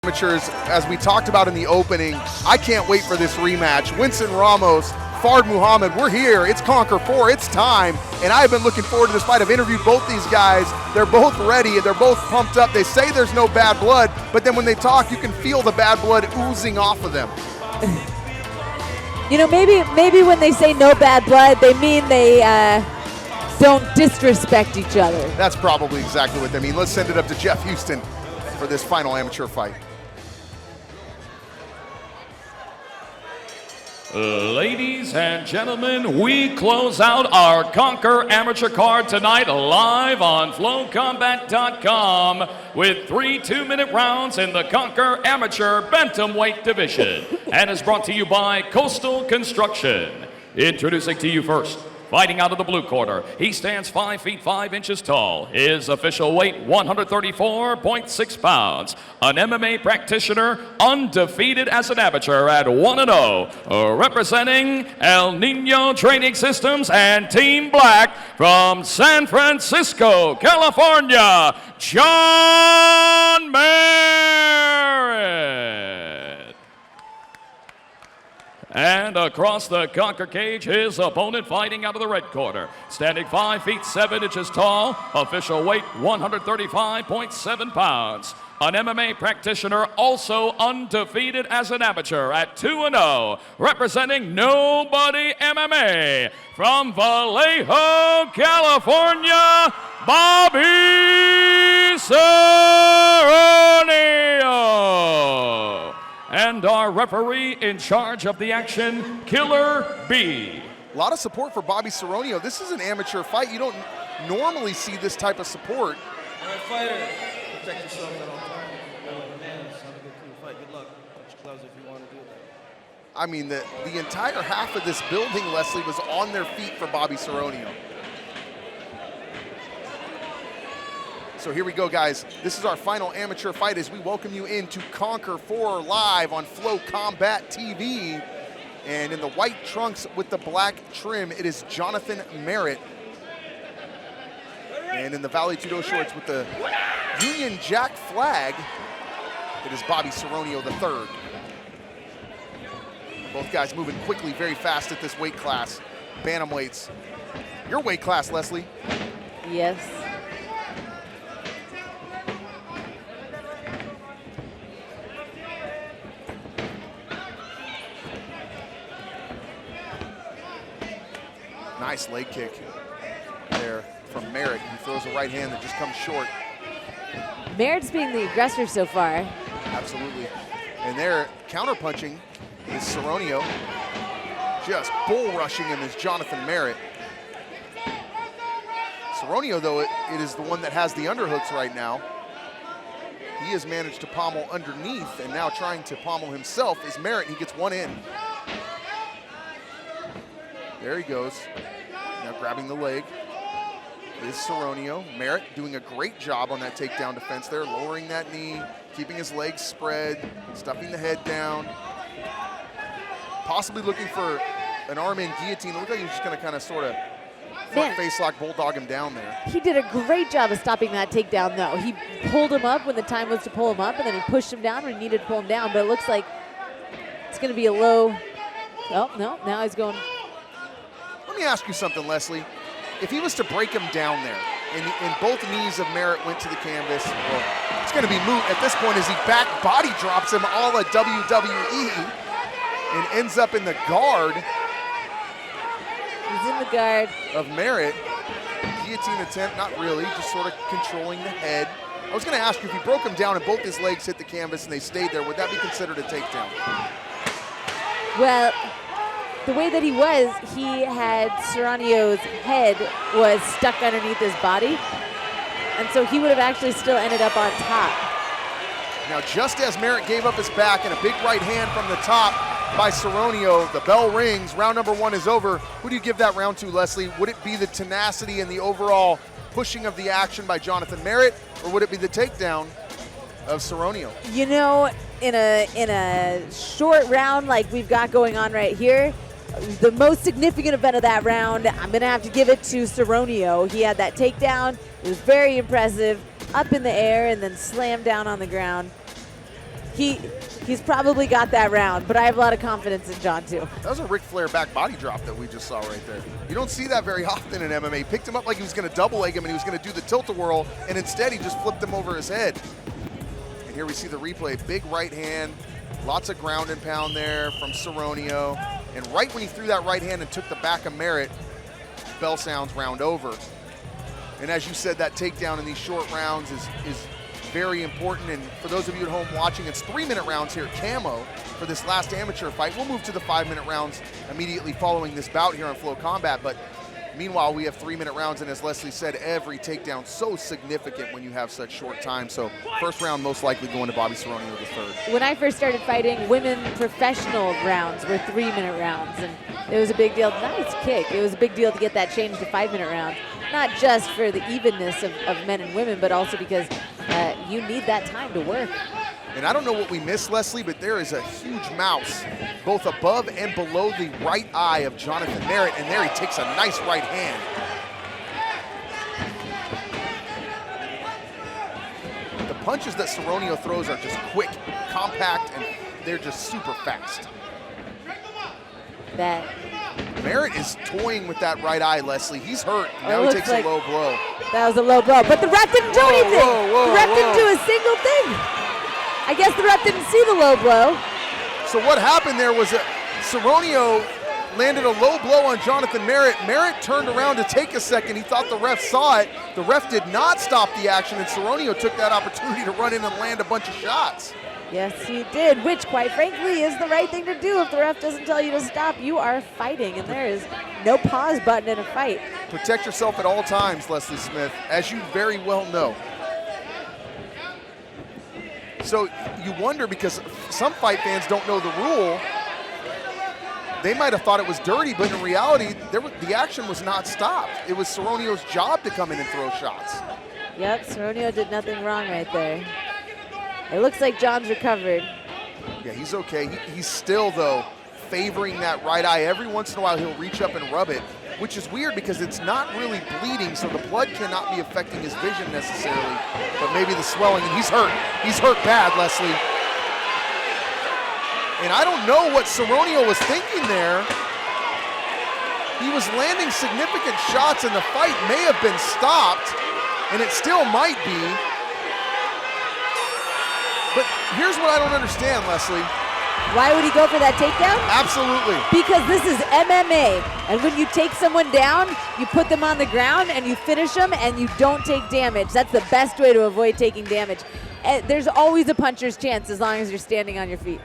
Amateurs, as we talked about in the opening, I can't wait for this rematch. Winston Ramos, Fard Muhammad, we're here. It's Conquer 4, it's time. And I've been looking forward to this fight. I've interviewed both these guys. They're both ready, they're both pumped up. They say there's no bad blood, but then when they talk, you can feel the bad blood oozing off of them. You know, maybe when they say no bad blood, they mean they don't disrespect each other. That's probably exactly what they mean. Let's send it up to Jeff Houston for this final amateur fight. Ladies and gentlemen, we close out our Conquer Amateur card tonight live on flowcombat.com with 3 2-minute rounds in the Conquer Amateur Bantamweight division, and is brought to you by Coastal Construction. Introducing to you first, fighting out of the blue corner, he stands 5 feet 5 inches tall. His official weight, 134.6 pounds. An MMA practitioner, undefeated as an amateur at 1-0. Representing El Nino Training Systems and Team Black from San Francisco, California, John Merrit. And across the Conquer cage, his opponent fighting out of the red corner. Standing 5 feet 7 inches tall, official weight 135.7 pounds. An MMA practitioner, also undefeated as an amateur at 2-0. Representing Nobody MMA from Vallejo, California, Bobby Seronio. And our referee in charge of the action, Killer B. A lot of support for Bobby Seronio. This is an amateur fight. You don't normally see this type of support. All right, fighter, protect yourself at all times. Have a good clean fight. Good luck. Put your gloves if you want to do that. I mean, the entire half of this building, Leslie, was on their feet for Bobby Seronio. So here we go, guys. This is our final amateur fight as we welcome you into Conquer 4 live on Flow Combat TV. And in the white trunks with the black trim, it is Jonathan Merrit. And in the Valley Tudo shorts with the Union Jack flag, it is Bobby Seronio III. Both guys moving quickly, very fast at this weight class. Bantamweights. Your weight class, Leslie. Yes. Nice leg kick there from Merrit. He throws a right hand that just comes short. Merritt's being the aggressor so far. Absolutely. And there, counterpunching is Seronio. Just bull rushing him is Jonathan Merrit. Seronio, though, it is the one that has the underhooks right now. He has managed to pommel underneath, and now trying to pommel himself is Merrit. He gets one in. There he goes. Now grabbing the leg is Seronio. Merrit doing a great job on that takedown defense there, lowering that knee, keeping his legs spread, stuffing the head down. Possibly looking for an arm-in guillotine. It looked like he was just going to kind of sort of front face lock bulldog him down there. He did a great job of stopping that takedown, though. He pulled him up when the time was to pull him up, and then he pushed him down when he needed to pull him down. But it looks like it's going to be a low. Oh, no, now he's going. Let me ask you something, Leslie. If he was to break him down there, and both knees of Merrit went to the canvas, well, it's going to be moot at this point as he back body drops him all at WWE and ends up in the guard. He's in the guard of Merrit. Guillotine attempt, not really, just sort of controlling the head. I was going to ask you, if he broke him down and both his legs hit the canvas and they stayed there, would that be considered a takedown? Well, the way that he was, he had Seronio's head was stuck underneath his body, and so he would have actually still ended up on top. Now, just as Merrit gave up his back and a big right hand from the top by Seronio, the bell rings. Round number 1 is over. Who do you give that round to, Leslie? Would it be the tenacity and the overall pushing of the action by Jonathan Merrit, or would it be the takedown of Seronio? You know, in a short round like we've got going on right here, the most significant event of that round, I'm going to have to give it to Seronio. He had that takedown. It was very impressive. Up in the air and then slammed down on the ground. He's probably got that round, but I have a lot of confidence in John too. That was a Ric Flair back body drop that we just saw right there. You don't see that very often in MMA. He picked him up like he was going to double leg him and he was going to do the tilt-a-whirl, and instead he just flipped him over his head. And here we see the replay. Big right hand, lots of ground and pound there from Seronio. And right when he threw that right hand and took the back of Merrit, bell sounds, round over. And as you said, that takedown in these short rounds is very important. And for those of you at home watching, it's 3-minute rounds here at Camo for this last amateur fight. We'll move to the 5-minute rounds immediately following this bout here on Flow Combat. But meanwhile, we have 3-minute rounds, and as Leslie said, every takedown so significant when you have such short time. So first round most likely going to Bobby Seronio the third. When I first started fighting, women professional rounds were 3-minute rounds, and it was a big deal. Nice kick. It was a big deal to get that changed to 5-minute rounds. Not just for the evenness of men and women, but also because you need that time to work. And I don't know what we missed, Leslie, but there is a huge mouse both above and below the right eye of Jonathan Merrit, and there he takes a nice right hand. The punches that Seronio throws are just quick, compact, and they're just super fast. That Merrit is toying with that right eye, Leslie. He's hurt. Now he takes a low blow. That was a low blow, but the ref didn't do anything. The ref didn't do a single thing. I guess the ref didn't see the low blow. So what happened there was that Seronio landed a low blow on Jonathan Merrit. Merrit turned around to take a second. He thought the ref saw it. The ref did not stop the action, and Seronio took that opportunity to run in and land a bunch of shots. Yes, he did, which, quite frankly, is the right thing to do. If the ref doesn't tell you to stop, you are fighting, and there is no pause button in a fight. Protect yourself at all times, Leslie Smith, as you very well know. So you wonder, because some fight fans don't know the rule, they might have thought it was dirty, but in reality, the action was not stopped. It was Seronio's job to come in and throw shots. Yep, Seronio did nothing wrong right there. It looks like John's recovered. Yeah, he's okay. He's still, though, favoring that right eye. Every once in a while, he'll reach up and rub it, which is weird because it's not really bleeding, so the blood cannot be affecting his vision necessarily, but maybe the swelling, and he's hurt. He's hurt bad, Leslie. And I don't know what Seronio was thinking there. He was landing significant shots, and the fight may have been stopped, and it still might be. But here's what I don't understand, Leslie. Why would he go for that takedown? Absolutely. Because this is MMA, and when you take someone down, you put them on the ground and you finish them and you don't take damage. That's the best way to avoid taking damage. And there's always a puncher's chance as long as you're standing on your feet.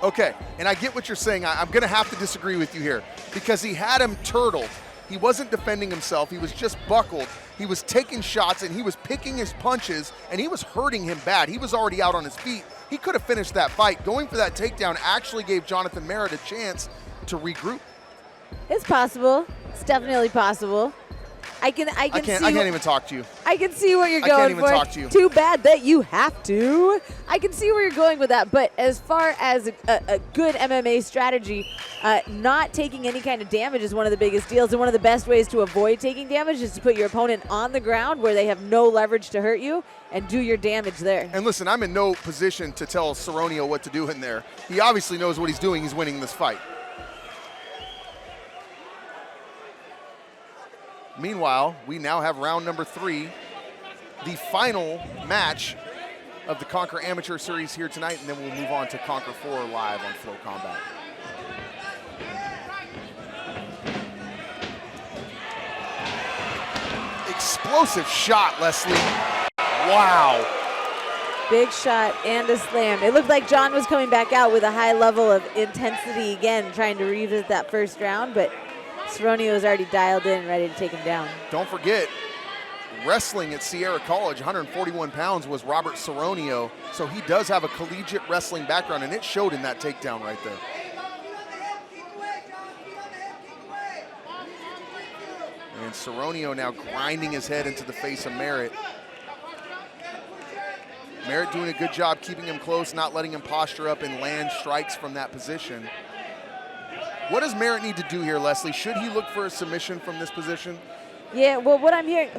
Okay, and I get what you're saying. I'm going to have to disagree with you here because he had him turtled. He wasn't defending himself. He was just buckled. He was taking shots, and he was picking his punches, and he was hurting him bad. He was already out on his feet. He could have finished that fight. Going for that takedown actually gave Jonathan Merrit a chance to regroup. It's possible. It's definitely possible. I can't even talk to you. I can see where you're going I can't even for. talk to you. Too bad that you have to. I can see where you're going with that. But as far as a good MMA strategy, not taking any kind of damage is one of the biggest deals. And one of the best ways to avoid taking damage is to put your opponent on the ground where they have no leverage to hurt you and do your damage there. And listen, I'm in no position to tell Seronio what to do in there. He obviously knows what he's doing. He's winning this fight. Meanwhile, we now have round number 3, the final match of the Conquer Amateur Series here tonight, and then we'll move on to Conquer 4 live on Flow Combat. Explosive shot, Leslie. Wow. Big shot and a slam. It looked like John was coming back out with a high level of intensity again, trying to revisit that first round, but Seronio is already dialed in, ready to take him down. Don't forget, wrestling at Sierra College, 141 pounds, was Robert Seronio, so he does have a collegiate wrestling background, and it showed in that takedown right there. And Seronio now grinding his head into the face of Merrit. Merrit doing a good job keeping him close, not letting him posture up and land strikes from that position. What does Merrit need to do here, Leslie? Should he look for a submission from this position? Yeah, well, what I'm hearing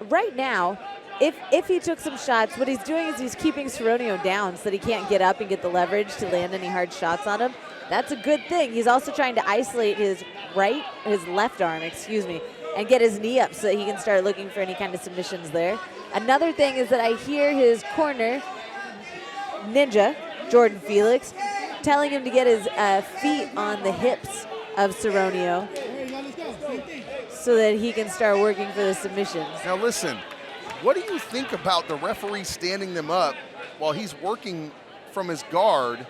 right now, if he took some shots, what he's doing is he's keeping Seronio down so that he can't get up and get the leverage to land any hard shots on him. That's a good thing. He's also trying to isolate his left arm, and get his knee up so that he can start looking for any kind of submissions there. Another thing is that I hear his corner, Ninja, Jordan Felix, telling him to get his feet on the hips of Seronio so that he can start working for the submissions. Now listen, what do you think about the referee standing them up while he's working from his guard?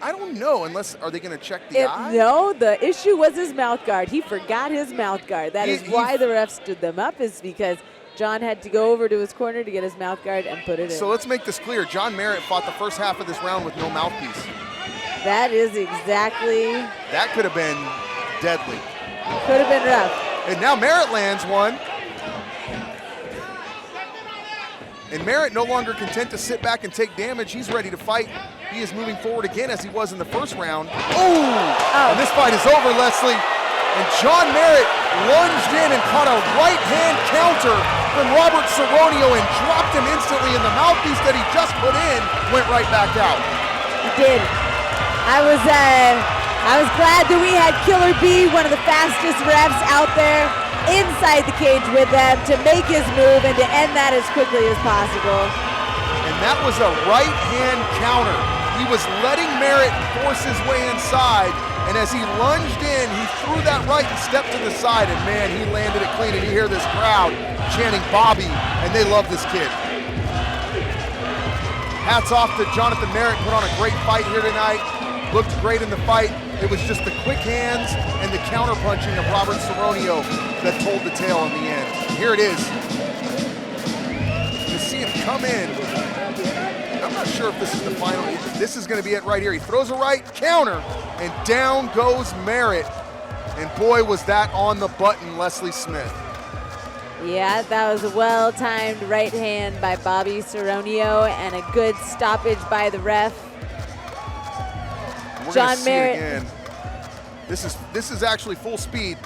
I don't know, unless, are they going to check the eye? No, the issue was his mouth guard. He forgot his mouth guard. That is why the ref stood them up, is because John had to go over to his corner to get his mouth guard and put it in. So let's make this clear. John Merrit fought the first half of this round with no mouthpiece. That is exactly. That could have been deadly. Could have been rough. And now Merrit lands one. And Merrit no longer content to sit back and take damage. He's ready to fight. He is moving forward again as he was in the first round. And this fight is over, Leslie. And John Merrit lunged in and caught a right-hand counter from Robert Seronio and dropped him instantly, and the mouthpiece that he just put in went right back out. He did. I was glad that we had Killer B, one of the fastest refs out there, inside the cage with them to make his move and to end that as quickly as possible. And that was a right-hand counter. He was letting Merrit force his way inside, and as he lunged in, he threw that right and stepped to the side, and man, he landed it clean, and you hear this crowd chanting Bobby, and they love this kid. Hats off to Jonathan Merrit, put on a great fight here tonight. Looked great in the fight. It was just the quick hands and the counter punching of Robert Seronio that told the tale in the end. Here it is. You see him come in. I'm not sure if this is the final. This is going to be it right here. He throws a right counter, and down goes Merrit. And boy, was that on the button, Leslie Smith. Yeah, that was a well-timed right hand by Bobby Seronio and a good stoppage by the ref. We're John Merrit. Again. This is actually full speed.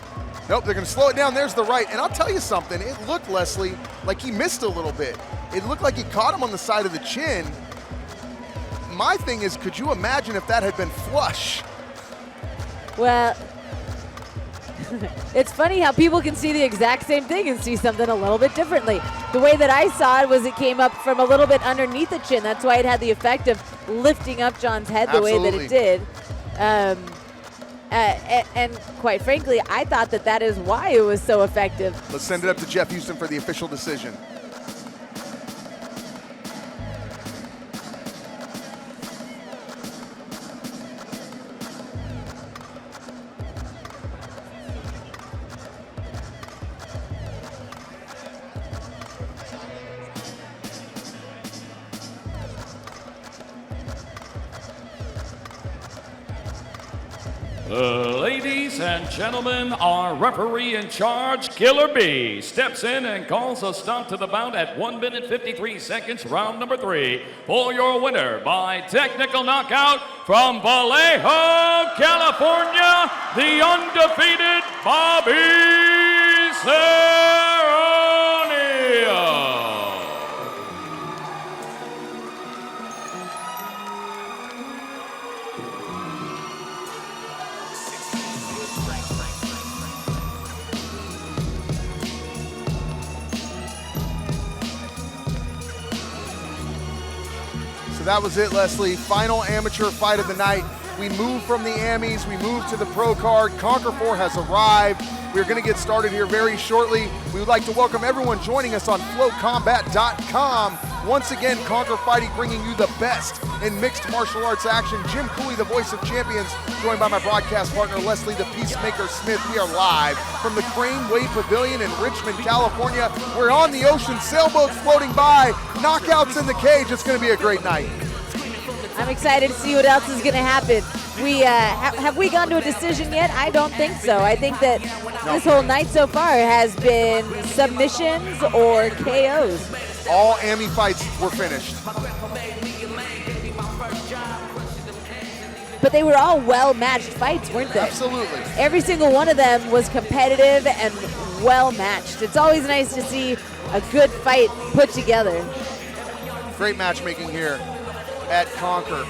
Nope, they're going to slow it down. There's the right. And I'll tell you something. It looked, Leslie, like he missed a little bit. It looked like he caught him on the side of the chin. My thing is, could you imagine if that had been flush? Well, it's funny how people can see the exact same thing and see something a little bit differently. The way that I saw it was it came up from a little bit underneath the chin. That's why it had the effect of lifting up John's head the way that it did. And quite frankly, I thought that is why it was so effective. Let's send it up to Jeff Houston for the official decision. Ladies and gentlemen, our referee in charge, Killer B, steps in and calls a stop to the bout at 1 minute 53 seconds, round number 3. For your winner by technical knockout from Vallejo, California, the undefeated Bobby Seronio. That was it, Leslie. Final amateur fight of the night. We moved from the Amis, we moved to the pro card. Conquer 4 has arrived. We're going to get started here very shortly. We would like to welcome everyone joining us on flowcombat.com. Once again, Conquer Fighting bringing you the best in mixed martial arts action. Jim Cooley, the voice of champions, joined by my broadcast partner, Leslie the Peacemaker Smith. We are live from the Craneway Pavilion in Richmond, California. We're on the ocean, sailboats floating by, knockouts in the cage. It's going to be a great night. I'm excited to see what else is going to happen. Have we gone to a decision yet? I don't think so. I think that this whole night so far has been submissions or KOs. All Ami fights were finished. But they were all well-matched fights, weren't they? Absolutely. Every single one of them was competitive and well-matched. It's always nice to see a good fight put together. Great matchmaking here at Conquer.